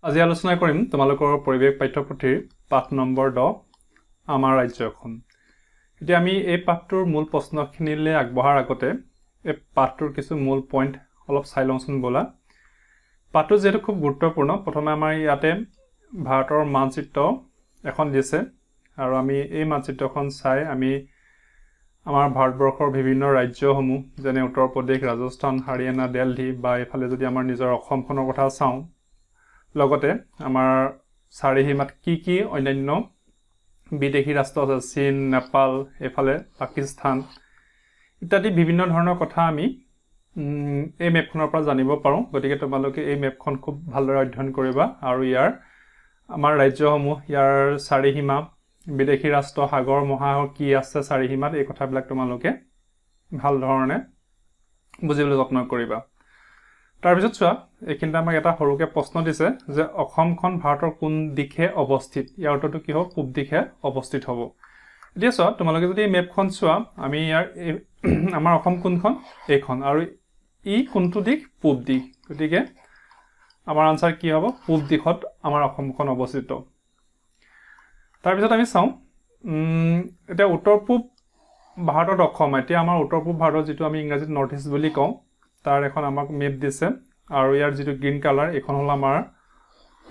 আজি আলোচনা কৰিম তোমালোকৰ পৰিৱেশ পাঠ্যপুথিৰ পাঠ নম্বৰ 10 আমাৰ ৰাজ্যখন। এতিয়া আমি এই পাঠটোৰ মূল প্ৰশ্নখিনিলৈ আগবঢ়াৰ আগতে এই পাঠটোৰ কিছু মূল পইণ্ট অলপ চাই লওঁচোন বলা। পাঠটো যেহেতু খুব গুৰুত্বপূৰ্ণ, প্ৰথমে আমাৰ ইয়াতে ভাৰতৰ মানচিত্ৰ এখন দিছে আৰু আমি এই মানচিত্ৰখন চাই আমি আমাৰ ভাৰতবৰ্ষৰ বিভিন্ন ৰাজ্যসমূহ যেনে উত্তৰ প্ৰদেশ, ৰাজস্থান, হাৰিয়ানা, দিল্লী বা এইফালে যদি আমাৰ নিজৰ অসমখনৰ কথা চাওঁ, লগতে আমাৰ চাৰিসীমাত কি অন্যান্য বিদেশী ৰাষ্ট্ৰ আছে, চীন, নেপাল, এইফালে পাকিস্তান ইত্যাদি বিভিন্ন ধৰণৰ কথা আমি এই মেপখনৰ পৰা জানিব পাৰোঁ। গতিকে তোমালোকে এই মেপখন খুব ভালদৰে অধ্যয়ন কৰিবা আৰু ইয়াৰ আমাৰ ৰাজ্যসমূহ, ইয়াৰ চাৰিসীমা, বিদেশী ৰাষ্ট্ৰ, সাগৰ মহাসাগৰ কি আছে চাৰিসীমাত, এই কথাবিলাক তোমালোকে ভাল ধৰণে বুজিবলৈ যত্ন কৰিবা। তাৰপিছত চোৱা, এইখিনিতে আমাক এটা সৰুকৈ প্ৰশ্ন দিছে যে অসমখন ভাৰতৰ কোন দিশে অৱস্থিত। ইয়াৰ উত্তৰটো কি হ'ব? পূব দিশে অৱস্থিত হ'ব। এতিয়া চোৱা, তোমালোকে যদি এই মেপখন চোৱা, আমি ইয়াৰ আমাৰ অসম কোনখন? এইখন, আৰু ই কোনটো দিশ? পূব দিশ। গতিকে আমাৰ আনচাৰ কি হ'ব? পূব দিশত আমাৰ অসমখন অৱস্থিত। তাৰপিছত আমি চাওঁ, এতিয়া উত্তৰ পূব ভাৰতত অসম, এতিয়া আমাৰ উত্তৰ পূব ভাৰতত যিটো আমি ইংৰাজীত নৰ্থ ইষ্ট বুলি কওঁ, তাৰ এখন আমাক মেপ দিছে আৰু ইয়াৰ যিটো গ্ৰীণ কালাৰ, এইখন হ'ল আমাৰ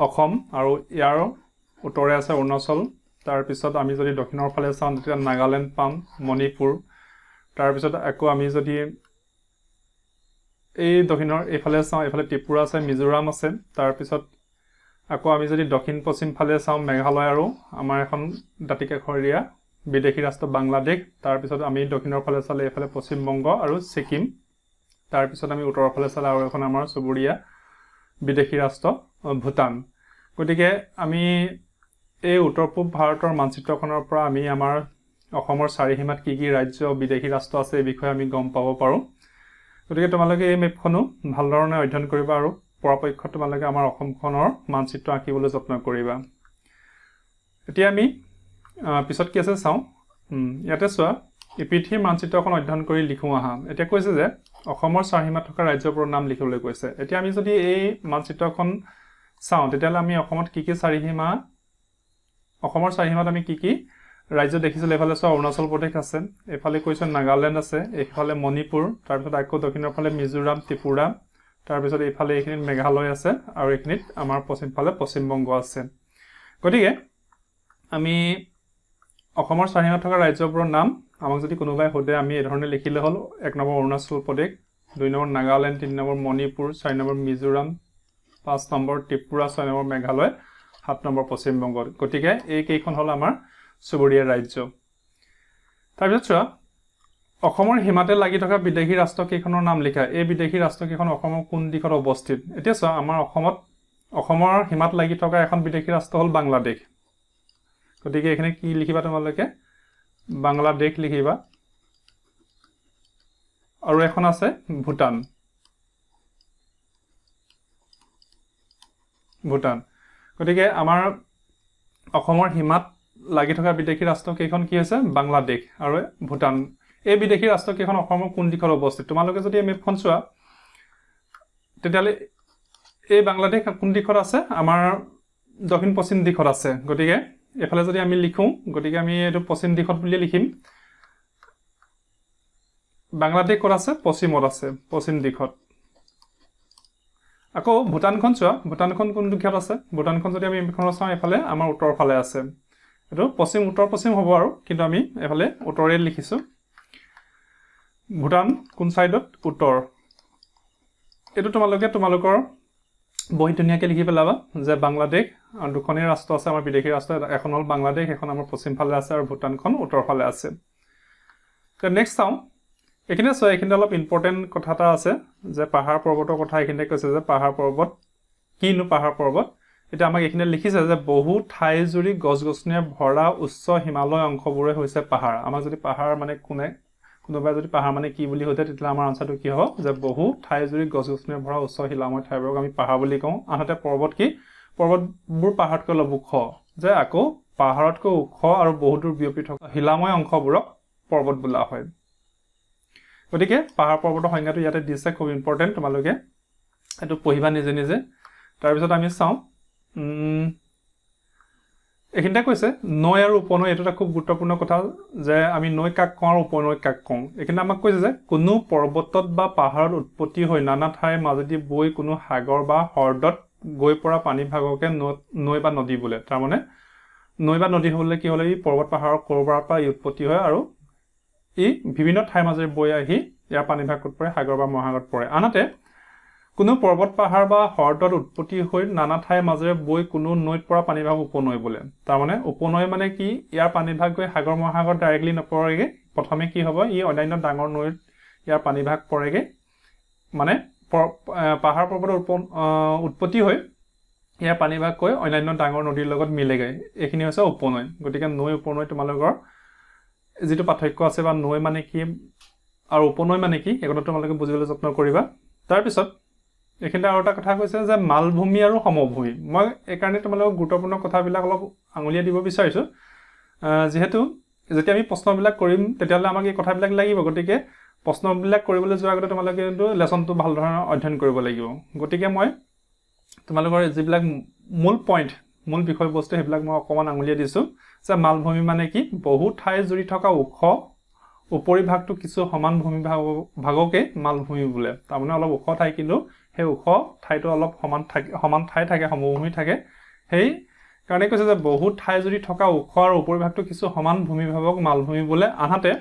অসম আৰু ইয়াৰ উত্তৰে আছে অৰুণাচল। তাৰপিছত আমি যদি দক্ষিণৰ ফালে চাওঁ তেতিয়া নাগালেণ্ড পাম, মণিপুৰ। তাৰপিছত আকৌ আমি যদি এই দক্ষিণৰ এইফালে চাওঁ, এইফালে ত্ৰিপুৰা আছে, মিজোৰাম আছে। তাৰপিছত আকৌ আমি যদি দক্ষিণ পশ্চিম ফালে চাওঁ, মেঘালয় আৰু আমাৰ এখন দাঁতিকাষৰীয়া বিদেশী ৰাষ্ট্ৰ বাংলাদেশ। তাৰপিছত আমি দক্ষিণৰ ফালে চালে এইফালে পশ্চিমবংগ আৰু ছিকিম। তাৰপিছত আমি উত্তৰৰ ফালে চালে আৰু এখন আমাৰ চুবুৰীয়া বিদেশী ৰাষ্ট্ৰ ভূটান। গতিকে আমি এই উত্তৰ পূব ভাৰতৰ মানচিত্ৰখনৰ পৰা আমি আমাৰ অসমৰ চাৰিসীমাত কি ৰাজ্য বিদেশী ৰাষ্ট্ৰ আছে এই বিষয়ে আমি গম পাব পাৰোঁ। গতিকে তোমালোকে এই মেপখনো ভাল ধৰণে অধ্যয়ন কৰিবা আৰু পৰাপক্ষত তোমালোকে আমাৰ অসমখনৰ মানচিত্ৰ আঁকিবলৈ যত্ন কৰিবা। এতিয়া আমি পিছত কি আছে চাওঁ। ইয়াতে চোৱা, পৃথিৱীৰ মানচিত্ৰখন অধ্যয়ন কৰি লিখোঁ আহা। এতিয়া কৈছে যে অসমৰ চাৰিসীমাত থকা ৰাজ্যবোৰৰ নাম লিখিবলৈ কৈছে। এতিয়া আমি যদি এই মানচিত্ৰখন চাওঁ, তেতিয়াহ'লে আমি অসমত কি চাৰিসীমা, অসমৰ চাৰিসীমাত আমি কি ৰাজ্য দেখিছিলোঁ। এইফালে চোৱা অৰুণাচল প্ৰদেশ আছে, এইফালে কৈছোঁ নাগালেণ্ড আছে, এইফালে মণিপুৰ, তাৰপিছত আকৌ দক্ষিণৰ ফালে মিজোৰাম, ত্ৰিপুৰা, তাৰপিছত এইফালে এইখিনিত মেঘালয় আছে আৰু এইখিনিত আমাৰ পশ্চিমফালে পশ্চিমবংগ আছে। গতিকে আমি অসমৰ চাৰিসীমাত থকা ৰাজ্যবোৰৰ নাম আমাক যদি কোনোবাই সোধে, আমি এই ধৰণে লিখিলে হ'ল: 1 number Arunachal Pradesh, 2 number Nagaland, 3 number Manipur, 4 number Mizoram, 5 number Tripura, 6 number Meghalaya, 7 number Paschimbanga. গতিকে এইকেইখন হ'ল আমাৰ চুবুৰীয়া ৰাজ্য। তাৰপিছত চোৱা, অসমৰ সীমাতে লাগি থকা বিদেশী ৰাষ্ট্ৰকেইখনৰ নাম লিখা। এই বিদেশী ৰাষ্ট্ৰকেইখন অসমৰ কোন দিশত অৱস্থিত? এতিয়া চোৱা, আমাৰ অসমৰ সীমাত লাগি থকা এখন বিদেশী ৰাষ্ট্ৰ হ'ল বাংলাদেশ। গতিকে এইখিনি কি লিখিবা তোমালোকে? বাংলাদেশ লিখিবা। আৰু এখন আছে ভূটান। গতিকে আমাৰ অসমৰ সীমাত লাগি থকা বিদেশী ৰাষ্ট্ৰকেইখন কি হৈছে? বাংলাদেশ আৰু ভূটান। এই বিদেশী ৰাষ্ট্ৰকেইখন অসমৰ কোন দিশত অৱস্থিত? তোমালোকে যদি এই মেপখন চোৱা, তেতিয়াহ'লে এই বাংলাদেশ কোন দিশত আছে? আমাৰ দক্ষিণ পশ্চিম দিশত আছে। গতিকে এইফালে যদি আমি লিখোঁ, গতিকে আমি এইটো পশ্চিম দিশত বুলিয়ে লিখিম। বাংলাদেশ ক'ত আছে? পশ্চিমত আছে, পশ্চিম দিশত। আকৌ ভূটানখন চোৱা, ভূটানখন কোন দিশত আছে? ভূটানখন যদি আমি এইখনত চাওঁ, এইফালে আমাৰ উত্তৰ ফালে আছে। এইটো উত্তৰ পশ্চিম হ'ব আৰু, কিন্তু আমি এইফালে উত্তৰে লিখিছোঁ। ভূটান কোন ছাইডত? উত্তৰ। এইটো তোমালোকৰ বহীত ধুনীয়াকৈ লিখি পেলাবা যে বাংলাদেশ আৰু দুখনেই ৰাষ্ট্ৰ আছে আমাৰ বিদেশী ৰাষ্ট্ৰ। এখন হ'ল বাংলাদেশ, এখন আমাৰ পশ্চিম ফালে আছে, আৰু ভূটানখন উত্তৰ ফালে আছে। নেক্সট চাওঁ, এইখিনিতে চোৱা, এইখিনিতে অলপ ইম্পৰ্টেণ্ট কথা এটা আছে যে পাহাৰ পৰ্বতৰ কথা এইখিনিতে কৈছে যে পাহাৰ পৰ্বত কিনো পাহাৰ পৰ্বত। এতিয়া আমাক এইখিনিতে লিখিছে যে বহু ঠাই জুৰি গছ গছনিৰে ভৰা উচ্চ হিমালয় অংশবোৰে হৈছে পাহাৰ। আমাক যদি পাহাৰ মানে কোনোবাই যদি পাহাৰ মানে কি বুলি সোধে, তেতিয়াহ'লে আমাৰ আনচাৰটো কি হ'ব? যে বহু ঠাই জুৰি গছ গছনিৰে ভৰা উচ্চ শিলাময় ঠাইবোৰক আমি পাহাৰ বুলি কওঁ। আনহাতে পৰ্বত কি? পৰ্বতবোৰ পাহাৰতকৈ অলপ ওখ। যে আকৌ পাহাৰতকৈ ওখ আৰু বহুদূৰ বিয়পি থকা শিলাময় অংশবোৰক পৰ্বত বোলা হয়। গতিকে পাহাৰ পৰ্বতৰ সংজ্ঞাটো ইয়াতে দিছে, খুব ইম্পৰ্টেণ্ট। তোমালোকে এইটো পঢ়িবা নিজে নিজে। তাৰপিছত আমি চাওঁ, এইখিনিতে কৈছে নৈ আৰু উপনৈ, এইটো এটা খুব গুৰুত্বপূৰ্ণ কথা যে আমি নৈ কাক কওঁ আৰু উপনৈ কাক কওঁ। এইখিনিতে আমাক কৈছে যে কোনো পৰ্বতত বা পাহাৰত উৎপত্তি হৈ নানা ঠাইৰ মাজেদি বৈ কোনো সাগৰ বা হ্ৰদত গৈ পৰা পানীভাগকে নৈ বা নদী বোলে। তাৰমানে নৈ বা নদী হ'বলৈ কি হ'লে ই পৰ্বত পাহাৰৰ ক'ৰবাৰ পৰা ই উৎপত্তি হয় আৰু ই বিভিন্ন ঠাইৰ মাজেৰে বৈ আহি ইয়াৰ পানীভাগ ক'ত পৰে, সাগৰ বা মহাসাগৰত পৰে। আনহাতে কোনো পৰ্বত পাহাৰ বা হ্ৰদত উৎপত্তি হৈ নানা ঠাইৰ মাজেৰে বৈ কোনো নৈত পৰা পানীভাগ উপনৈ বোলে। তাৰমানে উপনৈ মানে কি, ইয়াৰ পানীভাগ গৈ সাগৰ মহাসাগৰত ডাইৰেক্টলি নপৰেগৈ, প্ৰথমে কি হ'ব, ই অন্যান্য ডাঙৰ নৈত ইয়াৰ পানীভাগ পৰেগৈ, মানে পাহাৰ পৰ্বতৰ উৎপত্তি হৈ ইয়াৰ পানীভাগ গৈ অন্যান্য ডাঙৰ নদীৰ লগত মিলেগৈ। এইখিনি হৈছে উপনৈ। গতিকে নৈ উপনৈ তোমালোকৰ যিটো পাৰ্থক্য আছে বা নৈ মানে কি আৰু উপনৈ মানে কি, এই কথা তোমালোকে বুজিবলৈ যত্ন কৰিবা। তাৰপিছত এইখিনিতে আৰু এটা কথা কৈছে যে মালভূমি আৰু সমভূমি। মই এইকাৰণে তোমালোকক গুৰুত্বপূৰ্ণ কথাবিলাক অলপ আঙুলিয়াই দিব বিচাৰিছোঁ, যিহেতু যেতিয়া আমি প্ৰশ্নবিলাক কৰিম তেতিয়াহ'লে আমাক এই কথাবিলাক লাগিব। গতিকে প্ৰশ্নবিলাক কৰিবলৈ যোৱাৰ আগতে তোমালোকে কিন্তু লেচনটো ভাল ধৰণে অধ্যয়ন কৰিব লাগিব। গতিকে মই তোমালোকৰ যিবিলাক মূল পইণ্ট, মূল বিষয়বস্তু সেইবিলাক মই অকণমান আঙুলিয়াই দিছোঁ যে মালভূমি মানে কি, বহু ঠাই জুৰি থকা ওখ উপৰিভাগটো কিছু সমান ভূমি ভাগকে মালভূমি বোলে। তাৰমানে অলপ ওখ ঠাই, কিন্তু সেই ওখ ঠাইটো অলপ সমান ঠাই থাকে, সমভূমি থাকে। সেই কাৰণে কৈছে যে বহু ঠাই জুৰি থকা ওখ আৰু উপৰিভাগটো কিছু সমান ভূমিভাগক মালভূমি বোলে। আনহাতে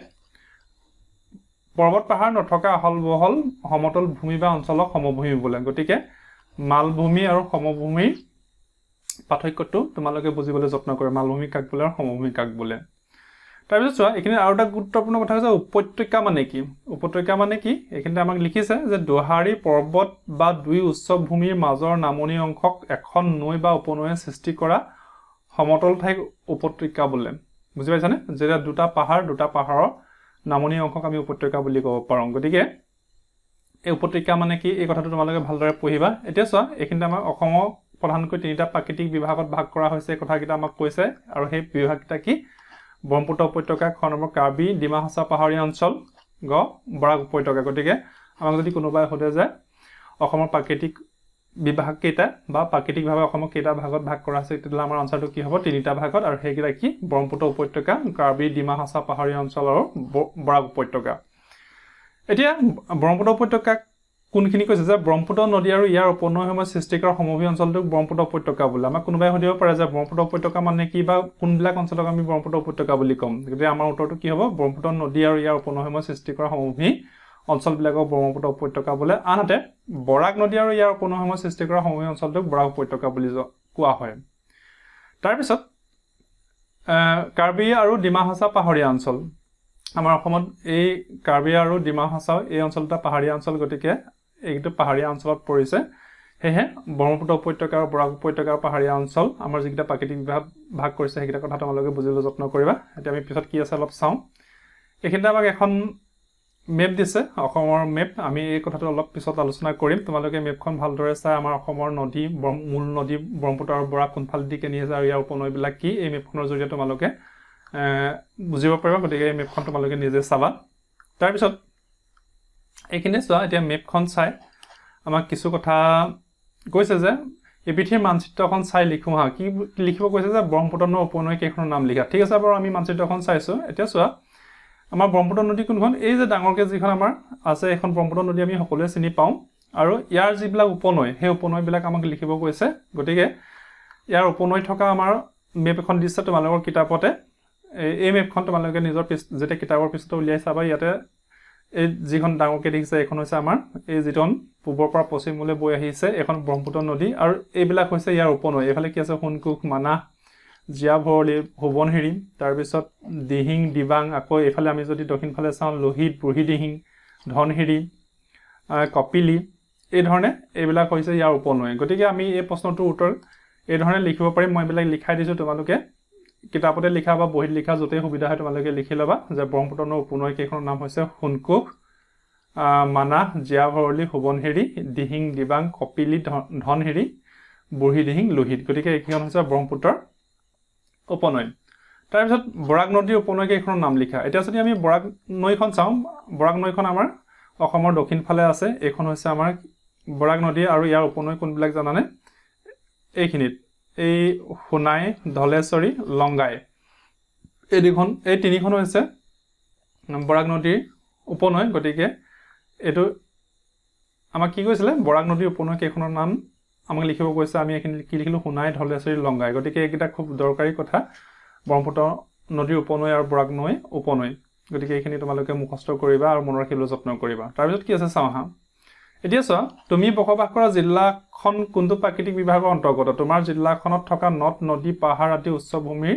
পৰ্বত পাহাৰ নথকা আহল বহল সমতল ভূমি বা অঞ্চলক সমভূমি বোলে। গতিকে মালভূমি আৰু সমভূমিৰ পাৰ্থক্যটো তোমালোকে বুজিবলৈ যত্ন কৰে, মালভূমি কাক বোলে আৰু সমভূমি কাক বোলে। তাৰপিছত চোৱা, এইখিনি আৰু এটা গুৰুত্বপূৰ্ণ কথা হৈছে উপত্যকা মানে কি। উপত্যকা মানে কি, এইখিনিতে আমাক লিখিছে যে দোহাৰী পৰ্বত বা দুই উচ্চ ভূমিৰ মাজৰ নামনি অংশক এখন নৈ বা উপনৈয়ে সৃষ্টি কৰা সমতল ঠাইক উপত্যকা বোলে। বুজি পাইছানে? যেতিয়া দুটা পাহাৰৰ নামনি অংশক আমি উপত্যকা বুলি ক'ব পাৰোঁ। গতিকে এই উপত্যকা মানে কি, এই কথাটো তোমালোকে ভালদৰে পঢ়িবা। এতিয়া চোৱা, এইখিনিতে আমাক অসমক প্ৰধানকৈ 3টা প্ৰাকৃতিক বিভাগত ভাগ কৰা হৈছে, এই কথাকেইটা আমাক কৈছে। আৰু সেই বিভাগকেইটা কি, ব্ৰহ্মপুত্ৰ উপত্যকা, খ নম্বৰ কাৰ্বি ডিমা হাছাও পাহাৰীয়া অঞ্চল, গ বৰাক উপত্যকা। গতিকে আমাক যদি কোনোবাই সোধে যে অসমৰ প্ৰাকৃতিক বিভাগ কেইটা বা প্ৰাকৃতিকভাৱে অসমক কেইটা ভাগত ভাগ কৰা হৈছে, তেতিয়াহ'লে আমাৰ আনচাৰটো কি হ'ব, 3টা ভাগত। আৰু সেইকেইটা কি, ব্ৰহ্মপুত্ৰ উপত্যকা, কাৰ্বি ডিমা হাছাও পাহাৰীয়া অঞ্চল আৰু বৰাক উপত্যকা। এতিয়া ব্ৰহ্মপুত্ৰ উপত্যকাক কোনখিনি কৈছে যে ব্ৰহ্মপুত্ৰ নদী আৰু ইয়াৰ উপনৈসমূহ সৃষ্টি কৰা সমভূমি অঞ্চলটোক ব্ৰহ্মপুত্ৰ উপত্যকা বোলে। আমাক কোনোবাই সুধিব পাৰে যে ব্ৰহ্মপুত্ৰ উপত্যকা মানে কি বা কোনবিলাক অঞ্চলক আমি ব্ৰহ্মপুত্ৰ উপত্যকা বুলি ক'ম। গতিকে আমাৰ উত্তৰটো কি হ'ব, ব্ৰহ্মপুত্ৰ নদী আৰু ইয়াৰ উপনৈসমূহ সৃষ্টি কৰা সমভূমি অঞ্চলবিলাকক ব্ৰহ্মপুত্ৰ উপত্যকা বোলে। আনহাতে বৰাক নদী আৰু ইয়াৰ উপনৈসমূহ সৃষ্টি কৰা সমভূমি অঞ্চলটোক বৰাক উপত্যকা বুলি কোৱা হয়। তাৰপিছত কাৰ্বি আৰু ডিমা হাছাও পাহাৰীয়া অঞ্চল। আমাৰ অসমত এই কাৰ্বি আৰু ডিমা হাছাও এই অঞ্চল এটা পাহাৰীয়া অঞ্চল, গতিকে এইটো পাহাৰীয়া অঞ্চলত পৰিছে। সেয়েহে ব্ৰহ্মপুত্ৰ উপত্যকা আৰু বৰাক উপত্যকাৰ পাহাৰীয়া অঞ্চল আমাৰ যিকেইটা প্ৰাকৃতিক বিভাগ ভাগ কৰিছে সেইকেইটা কথা তোমালোকে বুজিবলৈ যত্ন কৰিবা। এতিয়া আমি পিছত কি আছে অলপ চাওঁ। এইখিনিতে আমাক এখন মেপ দিছে, অসমৰ মেপ। আমি এই কথাটো অলপ পিছত আলোচনা কৰিম। তোমালোকে মেপখন ভালদৰে চাই আমাৰ অসমৰ নদী, মূল নদী ব্ৰহ্মপুত্ৰ আৰু বৰাক কোনফালেদি কেনি আছে আৰু ইয়াৰ উপনৈবিলাক কি, এই মেপখনৰ জৰিয়তে তোমালোকে বুজিব পাৰিবা। গতিকে এই মেপখন তোমালোকে নিজে চাবা। তাৰপিছত এইখিনি চোৱা, এতিয়া মেপখন চাই আমাক কিছু কথা কৈছে যে এই পৃথিৱীৰ মানচিত্ৰখন চাই লিখোঁ হা। কি লিখিব কৈছে যে ব্ৰহ্মপুত্ৰ উপনৈ কেইখনৰ নাম লিখা। ঠিক আছে বাৰু, আমি মানচিত্ৰখন চাইছোঁ। এতিয়া চোৱা, আমাৰ ব্ৰহ্মপুত্ৰ নদী কোনখন, এই যে ডাঙৰকৈ যিখন আমাৰ আছে এইখন ব্ৰহ্মপুত্ৰ নদী আমি সকলোৱে চিনি পাওঁ। আৰু ইয়াৰ যিবিলাক উপনৈ, সেই উপনৈবিলাক আমাক লিখিব কৈছে। গতিকে ইয়াৰ উপনৈ থকা আমাৰ মেপ এখন দিছে তোমালোকৰ কিতাপতে। এই মেপখন তোমালোকে নিজৰ যেতিয়া কিতাপৰ পিছতে উলিয়াই চাবা, ইয়াতে এই যিখন ডাঙৰকৈ দেখিছে এইখন হৈছে আমাৰ এই যিখন পূবৰ পৰা পশ্চিমলৈ বৈ আহিছে এইখন ব্ৰহ্মপুত্ৰ নদী। আৰু এইবিলাক হৈছে ইয়াৰ উপনৈ। এইফালে কি আছে, সোণকোষ, মানাহ, জীয়া ভৰলী, সোৱণশিৰি, তাৰপিছত দিহিং, দিবাং। আকৌ এইফালে আমি যদি দক্ষিণ ফালে চাওঁ, লোহিত, বুঢ়ীদিহিং, ধনশিৰি, কপিলি, এই ধৰণে এইবিলাক হৈছে ইয়াৰ উপনৈ। গতিকে আমি এই প্ৰশ্নটোৰ উত্তৰ এই ধৰণে লিখিব পাৰিম। মই এইবিলাক লিখাই দিছোঁ, তোমালোকে কিতাপতে লিখা বা বহীত লিখা য'তেই সুবিধা হয় তোমালোকে লিখি ল'বা যে ব্ৰহ্মপুত্ৰ উপনৈ কেইখনৰ নাম হৈছে সোণকোষ, মানাহ, জীয়া ভৰলী, সোৱণশিৰি, দিহিং, দিবাং, কপিলি, ধনশিৰি, বুঢ়ীদিহিং, লোহিত। গতিকে এইকেইখন হৈছে ব্ৰহ্মপুত্ৰৰ উপনৈ। তাৰপিছত বৰাক নদীৰ উপনৈ কেইখনৰ নাম লিখা। এতিয়া যদি আমি বৰাক নৈখন চাওঁ, বৰাক নৈখন আমাৰ অসমৰ দক্ষিণ ফালে আছে। এইখন হৈছে আমাৰ বৰাক নদী আৰু ইয়াৰ উপনৈ কোনবিলাক জানানে? এইখিনিত এই সোণাই ধলেশ্বৰী লংগাই এই তিনিখন হৈছে বৰাক নদীৰ উপনৈ গতিকে এইটো আমাক কি কৈছিলে বৰাক নদীৰ উপনৈ কেইখনৰ নাম আমাক লিখিব কৈছে আমি এইখিনি কি লিখিলো সোণাই ধলেশ্বৰী লংগাই গতিকে এইকেইটা খুব দৰকাৰী কথা ব্ৰহ্মপুত্ৰ নদীৰ উপনৈ আৰু বৰাক নৈ উপনৈ গতিকে এইখিনি তোমালোকে মুখস্থ কৰিবা আৰু মনত ৰাখিবলৈ যত্ন কৰিবা তাৰপিছত কি আছে চাওঁ হা এতিয়া চোৱা তুমি বসবাস কৰা জিলাখন কোনটো প্ৰাকৃতিক বিভাগৰ অন্তৰ্গত তোমাৰ জিলাখনত থকা নদ নদী পাহাৰ আদি উচ্চভূমি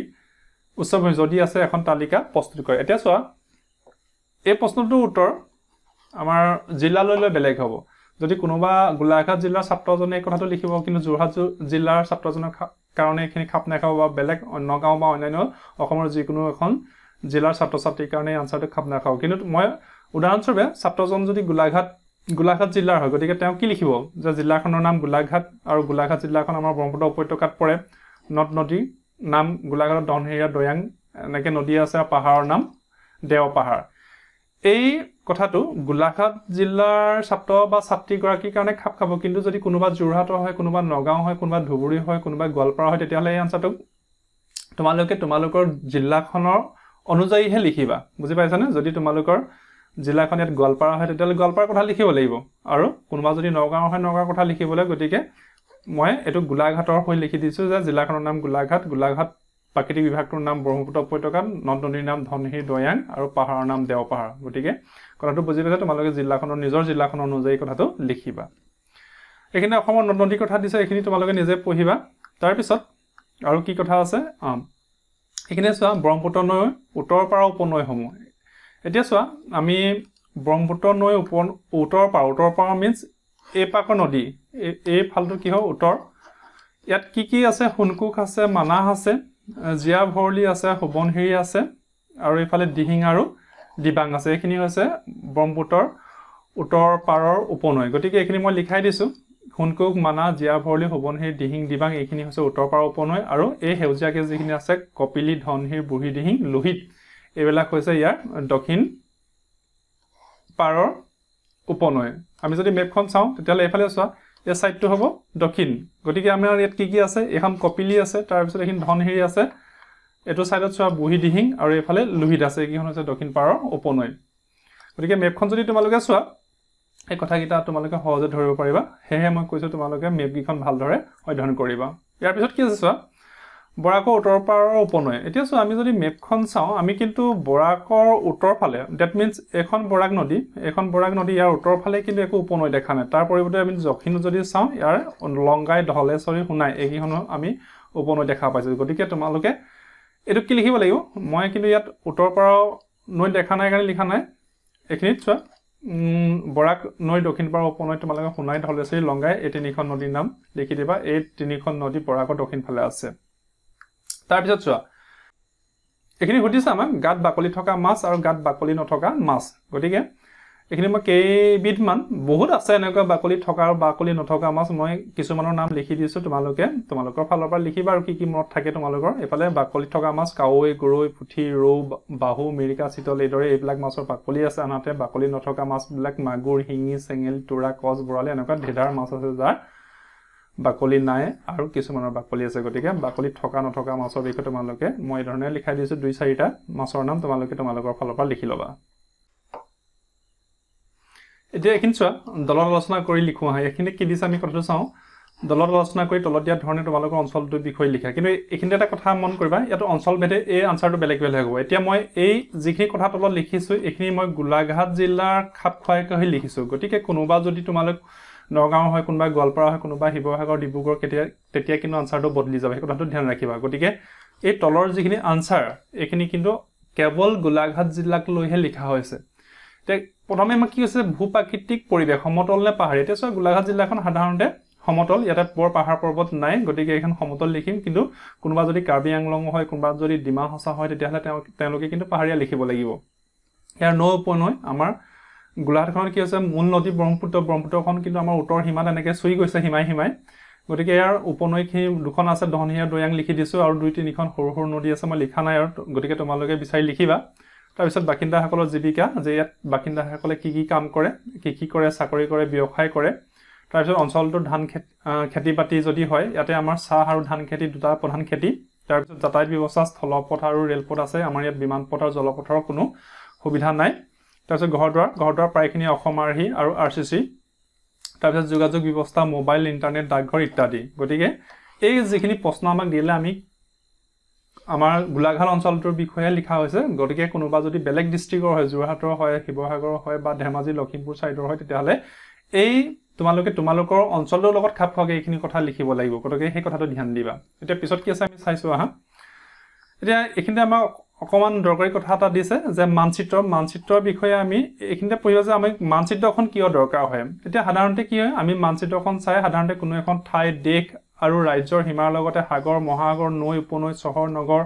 যদি আছে এখন তালিকা প্ৰস্তুত কৰে এতিয়া চোৱা এই প্ৰশ্নটোৰ উত্তৰ আমাৰ জিলালৈ বেলেগ হ'ব যদি কোনোবা গোলাঘাট জিলাৰ ছাত্ৰজনে এই কথাটো লিখিব কিন্তু যোৰহাট জিলাৰ ছাত্ৰজনৰ কাৰণে এইখিনি খাপ নাখাব বা বেলেগ অন্য গাঁও বা অন্যান্য অসমৰ যিকোনো এখন জিলাৰ ছাত্ৰ ছাত্ৰীৰ কাৰণে আনসাৰটো খাপ নাখাব কিন্তু মই উদাহৰণস্বৰূপে ছাত্ৰজন যদি গোলাঘাট জিলাৰ হয় গতিকে তেওঁ কি লিখিব যে জিলাখনৰ নাম গোলাঘাট আৰু গোলাঘাট জিলাখন আমাৰ ব্ৰহ্মপুত্ৰ উপত্যকাত পৰে নদ নদীৰ নাম গোলাঘাটত ধনশিৰি দৈয়াং এনেকৈ নদী আছে আৰু পাহাৰৰ নাম দেওপাহাৰ এই কথাটো গোলাঘাট জিলাৰ ছাত্ৰ বা ছাত্ৰীগৰাকীৰ কাৰণে খাপ খাব কিন্তু যদি কোনোবা যোৰহাটৰ হয় কোনোবা নগাঁও হয় কোনোবা ধুবুৰী হয় কোনোবা গোৱালপাৰা হয় তেতিয়াহ'লে এই আনসাৰটো তোমালোকৰ জিলাখনৰ অনুযায়ীহে লিখিবা বুজি পাইছানে যদি তোমালোকৰ জিলাখন ইয়াত গোৱালপাৰা হয় তেতিয়াহ'লে গোৱালপাৰাৰ কথা লিখিব লাগিব আৰু কোনোবা যদি নগাঁও হয় নগাঁৱৰ কথা লিখিবলৈ গতিকে মই এইটো গোলাঘাটৰ হৈ লিখি দিছোঁ যে জিলাখনৰ নাম গোলাঘাট প্ৰাকৃতিক বিভাগটোৰ নাম ব্ৰহ্মপুত্ৰ উপত্যকাত নদ নদীৰ নাম ধনশিৰি দৈয়াং আৰু পাহাৰৰ নাম দেওপাহাৰ গতিকে কথাটো বুজি পাইছে তোমালোকে নিজৰ জিলাখনৰ অনুযায়ী কথাটো লিখিবা এইখিনি অসমৰ নদ নদীৰ কথা দিছে এইখিনি তোমালোকে নিজে পঢ়িবা তাৰপিছত আৰু কি কথা আছে এইখিনি চোৱা ব্ৰহ্মপুত্ৰ নৈ উত্তৰ পাৰৰ উপনৈসমূহ এতিয়া চোৱা আমি ব্ৰহ্মপুত্ৰ নৈ উত্তৰ পাৰ মিন্স এই পাকৰ নদী এই ফালটো কি হয় উত্তৰ ইয়াত কি আছে সোণকোষ আছে মানাহ আছে জীয়া ভৰলী আছে সোৱণশিৰি আছে আৰু এইফালে দিহিং আৰু দিবাং আছে এইখিনি হৈছে ব্ৰহ্মপুত্ৰৰ উত্তৰ পাৰৰ উপনৈ গতিকে এইখিনি মই লিখাই দিছোঁ সোণকোষ মানাহ জীয়া ভৰলী সোৱণশিৰি দিহিং দিবাং এইখিনি হৈছে উত্তৰ পাৰৰ উপনৈ আৰু এই সেউজীয়াকে যিখিনি আছে কপিলী ধনশিৰি বুঢ়ী দিহিং লোহিত এইবিলাক হৈছে ইয়াৰ দক্ষিণ পাৰৰ উপনৈ আমি যদি মেপখন চাওঁ তেতিয়াহ'লে এইফালে চোৱা এই সাইডটো হ'ব দক্ষিণ গতিকে আমাৰ ইয়াত কি আছে এখন কপিলী আছে তাৰপিছত এইখিনি ধনশিৰি আছে এইটো সাইডত চোৱা বুঢ়ী দিহিং আৰু এইফালে লোহিত আছে এইকেইখন হৈছে দক্ষিণ পাৰৰ উপনৈ গতিকে মেপখন যদি তোমালোকে চোৱা এই কথাকেইটা তোমালোকে সহজে ধৰিব পাৰিবা সেয়েহে মই কৈছোঁ তোমালোকে মেপকেইখন ভালদৰে অধ্যয়ন কৰিবা ইয়াৰ পিছত কি আছে চোৱা বৰাকৰ উত্তৰ পাৰৰ উপনৈ এতিয়া চোৱা আমি যদি মেপখন চাওঁ আমি কিন্তু বৰাকৰ উত্তৰ ফালে ডেট মিন্স এখন বৰাক নদী ইয়াৰ উত্তৰ ফালে কিন্তু একো উপনৈ দেখা নাই তাৰ পৰিৱৰ্তে আমি দক্ষিণ যদি চাওঁ ইয়াৰ লংগাই ধলেশ্বৰী সোণাই এইকেইখনো আমি উপনৈ দেখা পাইছোঁ গতিকে তোমালোকে এইটো কি লিখিব লাগিব মই কিন্তু ইয়াত উত্তৰ পাৰৰ নৈ দেখা নাই কাৰণে লিখা নাই এইখিনিত চোৱা বৰাক নৈ দক্ষিণ পাৰৰ উপনৈ তোমালোকে সোণাই ধলেশ্বৰী লংগাই এই তিনিখন নদীৰ নাম লিখি দিবা এই তিনিখন নদী বৰাকৰ দক্ষিণ ফালে আছে তাৰপিছত চোৱা এইখিনি সুধিছে আমাক গাত বাকলি থকা মাছ আৰু গাত বাকলি নথকা মাছ গতিকে এইখিনি মই কেইবিধমান বহুত আছে এনেকুৱা বাকলি থকা আৰু বাকলি নথকা মাছ মই কিছুমানৰ নাম লিখি দিছোঁ তোমালোকৰ ফালৰ পৰা লিখিবা আৰু কি মনত থাকে তোমালোকৰ এইফালে বাকলি থকা মাছ কাৱৈ গৰৈ পুঠি ৰৌ বাহু মিৰিকা চিতল এইদৰে এইবিলাক মাছৰ বাকলি আছে আনহাতে বাকলি নথকা মাছবিলাক মাগুৰ শিঙি চেঙেলী তোৰা কচ বৰালি এনেকুৱা ঢেৰ মাছ আছে যাৰ বাকলি নাই আৰু কিছুমানৰ বাকলি আছে গতিকে বাকলি থকা নথকা মাছৰ বিষয়ে তোমালোকে মই এই ধৰণে লিখাই দিছোঁ 2-4টা মাছৰ নাম তোমালোকৰ ফালৰ পৰা লিখি ল'বা এতিয়া এইখিনি চোৱা দলত আলোচনা কৰি লিখোঁ আহা এইখিনি কি দিছে আমি কথাটো চাওঁ দলত আলোচনা কৰি তলত দিয়া ধৰণে তোমালোকৰ অঞ্চলটোৰ বিষয়ে লিখা কিন্তু এইখিনি এটা কথা মন কৰিবা ইয়াত অঞ্চল ভেদে এই আনসাৰটো বেলেগ হ'ব এতিয়া মই এই যিখিনি কথা তলত লিখিছোঁ এইখিনি মই গোলাঘাট জিলাৰ খাপ খোৱাকৈ লিখিছোঁ গতিকে কোনোবা যদি তোমালোক নগাঁও হয় কোনোবা গোৱালপাৰা হয় কোনোবা শিৱসাগৰ ডিব্ৰুগড় তেতিয়া কিন্তু আনসাৰটো বদলি যাব সেই কথাটো ধ্যান ৰাখিবা গতিকে এই তলৰ যিখিনি আনসাৰ এইখিনি কিন্তু কেৱল গোলাঘাট জিলাক লৈহে লিখা হৈছে এতিয়া প্ৰথমে আমাক কি হৈছে ভূপ্ৰাকৃতিক পৰিৱেশ সমতল নে পাহাৰ এতিয়া চোৱা গোলাঘাট জিলাখন সাধাৰণতে সমতল ইয়াতে বৰ পাহাৰ পৰ্বত নাই গতিকে এইখন সমতল লিখিম কিন্তু কোনোবা যদি কাৰ্বি আংলং হয় কোনোবা যদি ডিমা হাছা হয় তেতিয়াহ'লে তেওঁলোকে কিন্তু পাহাৰীয়া লিখিব লাগিব ইয়াৰ নৌ উপনৈ আমাৰ গোলাঘাটখনত কি হৈছে মূল নদী ব্ৰহ্মপুত্ৰখন কিন্তু আমাৰ উত্তৰ সীমাত এনেকৈ চুই গৈছে সীমাই গতিকে ইয়াৰ উপনৈখিনি দুখন আছে ধনশিৰি দৈয়াং লিখি দিছোঁ আৰু 2-3খন সৰু নদী আছে মই লিখা নাই আৰু গতিকে তোমালোকে বিচাৰি লিখিবা তাৰপিছত বাসিন্দাসকলৰ জীৱিকা যে ইয়াত বাসিন্দাসকলে কি কাম কৰে কি কৰে চাকৰি কৰে ব্যৱসায় কৰে তাৰপিছত অঞ্চলটোৰ ধান খেতি বাতি যদি হয় ইয়াতে আমাৰ চাহ আৰু ধান খেতি দুটা প্ৰধান খেতি তাৰপিছত যাতায়াত ব্যৱস্থা স্থলপথ আৰু ৰেলপথ আছে আমাৰ ইয়াত বিমানপথ আৰু জলপথৰ কোনো সুবিধা নাই তাৰপিছত ঘৰদুৱাৰ প্ৰায়খিনি অসম আৰ্হি আৰু RCC তাৰপিছত যোগাযোগ ব্যৱস্থা মোবাইল ইন্টাৰনেট ডাকঘৰ ইত্যাদি গতিকে এই যিখিনি প্ৰশ্ন আমাক দিলে আমি আমাৰ গোলাঘাট অঞ্চলটোৰ বিষয়ে লিখা হৈছে গতিকে কোনোবা যদি বেলেগ ডিস্ট্ৰিক্টৰ হয় যোৰহাটৰ হয় শিৱসাগৰৰ হয় বা ধেমাজি লখিমপুৰ সাইডৰ হয় তেতিয়াহলে এই তোমালোকৰ অঞ্চলৰ লগত খাপ খোৱাকৈ এইখিনি কথা লিখিব লাগিব গতিকে সেই কথাটো ধ্যান দিবা এতিয়া পিছত কি আছে আমি চাইছো আহা এতিয়া এইখিনিতে আমাক অকমান দৰকাৰী কথা এটা দিছে যে মানচিত্ৰৰ বিষয়ে আমি এইখিনিতে পঢ়িবা যে আমি মানচিত্ৰখন কিয় দৰকাৰ হয় এতিয়া সাধাৰণতে কি হয় আমি মানচিত্ৰখন চাই সাধাৰণতে কোনো এখন ঠাই দেশ আৰু ৰাজ্যৰ সীমাৰ লগতে সাগৰ মহাসাগৰ নৈ উপনৈ চহৰ নগৰ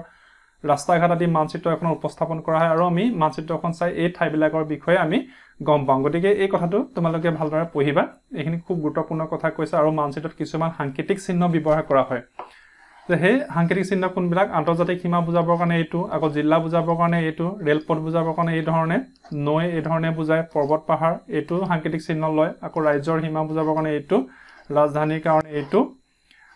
ৰাস্তা ঘাট আদি মানচিত্ৰ এখন উপস্থাপন কৰা হয় আৰু আমি মানচিত্ৰখন চাই এই ঠাইবিলাকৰ বিষয়ে আমি গম পাওঁ গতিকে এই কথাটো তোমালোকে ভালদৰে পঢ়িবা এইখিনি খুব গুৰুত্বপূৰ্ণ কথা কৈছে আৰু মানচিত্ৰত কিছুমান সাংকেতিক চিহ্ন ব্যৱহাৰ কৰা হয় যে সেই সাংকেতিক চিহ্ন কোনবিলাক আন্তৰ্জাতিক সীমা বুজাবৰ কাৰণে এইটো আকৌ জিলা বুজাবৰ কাৰণে এইটো ৰেলপথ বুজাবৰ কাৰণে এই ধৰণে নৈ এই ধৰণে বুজায় পৰ্বত পাহাৰ এইটো সাংকেতিক চিহ্ন লয় আকৌ ৰাজ্যৰ সীমা বুজাবৰ কাৰণে এইটো ৰাজধানীৰ কাৰণে এইটো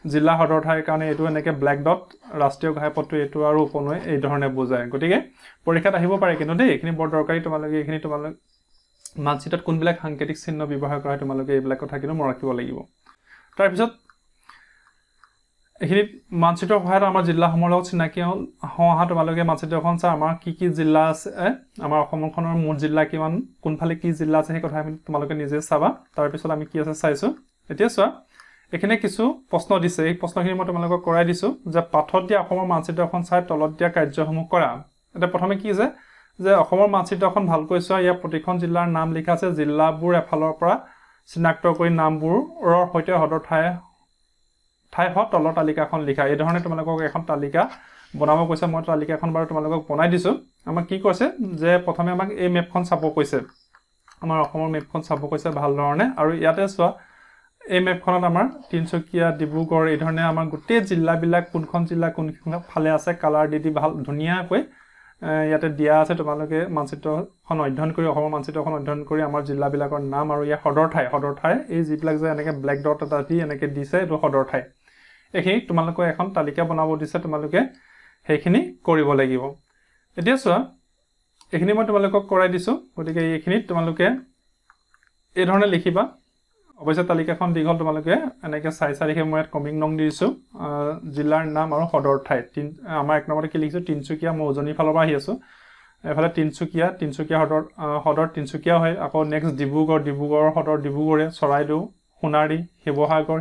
জিলা সদৰ ঠাইৰ কাৰণে এইটো এনেকৈ ব্লেক ডট ৰাষ্ট্ৰীয় ঘাইপথটো এইটো আৰু উপনৈ এই ধৰণে বুজায় গতিকে পৰীক্ষাত আহিব পাৰে কিন্তু দেই এইখিনি বৰ দৰকাৰী তোমালোকে মানচিত্ৰত কোনবিলাক সাংকেতিক চিহ্ন ব্যৱহাৰ কৰা হয় তোমালোকে এইবিলাক কথা কিন্তু মনত ৰাখিব লাগিব তাৰপিছত এইখিনি মানচিত্ৰৰ সহায়ত আমাৰ জিলাসমূহৰ লগত চিনাকি হওঁহা তোমালোকে মানচিত্ৰখন চাই আমাৰ কি জিলা আছে আমাৰ অসমখনৰ মুঠ জিলা কিমান কোনফালে কি জিলা আছে সেই কথা আমি তোমালোকে নিজে চাবা তাৰপিছত আমি কি আছে চাইছো এতিয়া চোৱা এখানে কিছু প্ৰশ্ন দিছে এই প্ৰশ্নখিনি মই তোমালোকক কৰাই দিছো যে পাঠত দিয়া অসমৰ মানচিত্ৰখন চাই তলত দিয়া কাৰ্যসমূহ কৰা এটা প্ৰথমে কি যে অসমৰ মানচিত্ৰখন ভালকৈ চোৱা ইয়াৰ প্ৰতিখন জিলাৰ নাম লিখা আছে জিলাবোৰ এফালৰ পৰা চিনাক্ত কৰি নামবোৰৰ সৈতে হদৰ ঠাই তলৰ তালিকাখন লিখা এই ধৰণে তোমালোকক এখন তালিকা বনাব কৈছে মই তালিকাখন বাৰু তোমালোকক বনাই দিছো আমাক কি কৈছে যে প্ৰথমে আমাক এই মেপখন চাব কৈছে আমাৰ অসমৰ মেপখন চাব কৈছে ভাল ধৰণে আৰু ইয়াতে চোৱা এই মেপখনত আমাৰ তিনচুকীয়া ডিব্ৰুগড় এই ধৰণে আমাৰ গোটেই জিলাবিলাক কোনখন জিলা কোনখন ফালে আছে কালাৰ দি ভাল ধুনীয়াকৈ ইয়াতে দিয়া আছে তোমালোকে মানচিত্ৰখন অধ্যয়ন কৰি অসমৰ মানচিত্ৰখন অধ্যয়ন কৰি আমাৰ জিলাবিলাকৰ নাম আৰু ইয়াৰ সদৰ ঠাই এই যিবিলাক যে এনেকৈ ব্লেক ডট এটা দি এনেকৈ দিছে এইটো সদৰ ঠাই এইখিনি তোমালোকে এখন তালিকা বনাব দিছে তোমালোকে সেইখিনি কৰিব লাগিব এতিয়া চোৱা এইখিনি মই তোমালোকক কৰাই দিছো গতিকে এইখিনিত তোমালোকে এই ধৰণে লিখিবা অৱশ্যে তালিকাখন দীঘল তোমালোকে এনেকৈ চাই লিখে মই ইয়াত কমিং নং দিছো জিলাৰ নাম আৰু সদৰ ঠাই আমাৰ এক নম্বৰতে কি লিখিছো তিনচুকীয়া মই উজনিৰ ফালৰ পৰা আহি আছো এফালে তিনচুকীয়া সদৰ তিনচুকীয়া হয় আকৌ নেক্সট ডিব্ৰুগড়ৰ সদৰ ডিব্ৰুগড়ে চৰাইদেউ সোণাৰী শিৱসাগৰ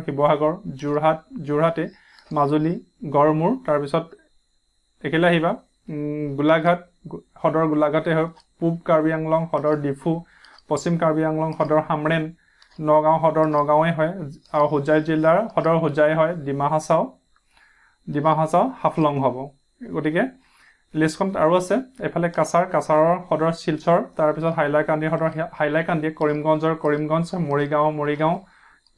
যোৰহাটে মাজুলী গড়মূৰ তাৰপিছত একেলে আহিবা গোলাঘাট সদৰ গোলাঘাটে হয় পূব কাৰ্বি আংলং সদৰ ডিফু পশ্চিম কাৰ্বি আংলং সদৰ হামৰেন নগাঁও সদৰ নগাঁৱে হয় আৰু হোজাই জিলাৰ সদৰ হোজাই হয় ডিমা হাছাও হাফলং হ'ব গতিকে লিষ্টখন আৰু আছে এফালে কাছাৰৰ সদৰ শিলচৰ তাৰপিছত হাইলাকান্দি সদৰ হাইলাকান্দি কৰিমগঞ্জ মৰিগাঁও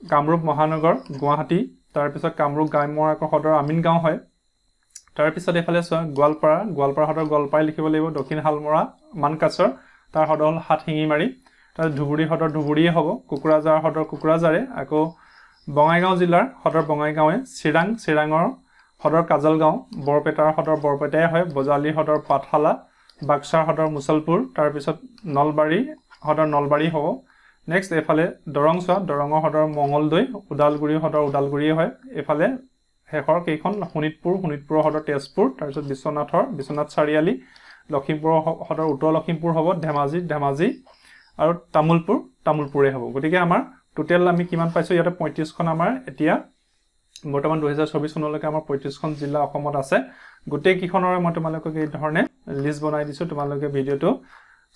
কামৰূপ মহানগৰ গুৱাহাটী তাৰপিছত কামৰূপ গ্ৰাম্য আকৌ সদৰ আমিনগাঁও হয় তাৰপিছত এফালে চোৱা গোৱালপাৰা সদৰ গোৱালপাৰাই লিখিব লাগিব দক্ষিণ হালমৰা মানকাছৰ তাৰ সদৰ হ'ল হাতশিঙিমাৰী তাৰ ধুবুৰী সদৰ ধুবুৰীয়ে হ'ব কুকুৰাঝাৰ সদৰ কুকুৰাঝাৰে আকৌ বঙাইগাঁও জিলাৰ সদৰ বঙাইগাঁৱে চিৰাঙৰ সদৰ কাজলগাঁও বৰপেটাৰ সদৰ বৰপেটাই হয় বজালীৰ সদৰ পাঠশালা বাক্সাৰ সদৰ মুছলপুৰ তাৰপিছত নলবাৰী সদৰ নলবাৰী হ'ব নেক্সট এফালে দৰং চোৱা দৰঙৰ সদৰ মঙলদৈ ওদালগুৰি সদৰ ওদালগুৰিয়ে হয় এফালে শেষৰ কেইখন শোণিতপুৰৰ সদৰ তেজপুৰ তাৰপিছত বিশ্বনাথ চাৰিআলি লখিমপুৰৰ সদৰ উত্তৰ লখিমপুৰ হ'ব ধেমাজি আৰু তামুলপুৰে হ'ব গতিকে আমাৰ টোটেল আমি কিমান পাইছো ইয়াতে 35খন আমাৰ এতিয়া বৰ্তমান 2024 চনলৈকে আমাৰ 35খন জিলা অসমত আছে গোটেই কিখনৰে মই তোমালোকক এই ধৰণে লিষ্ট বনাই দিছো তোমালোকে ভিডিঅটো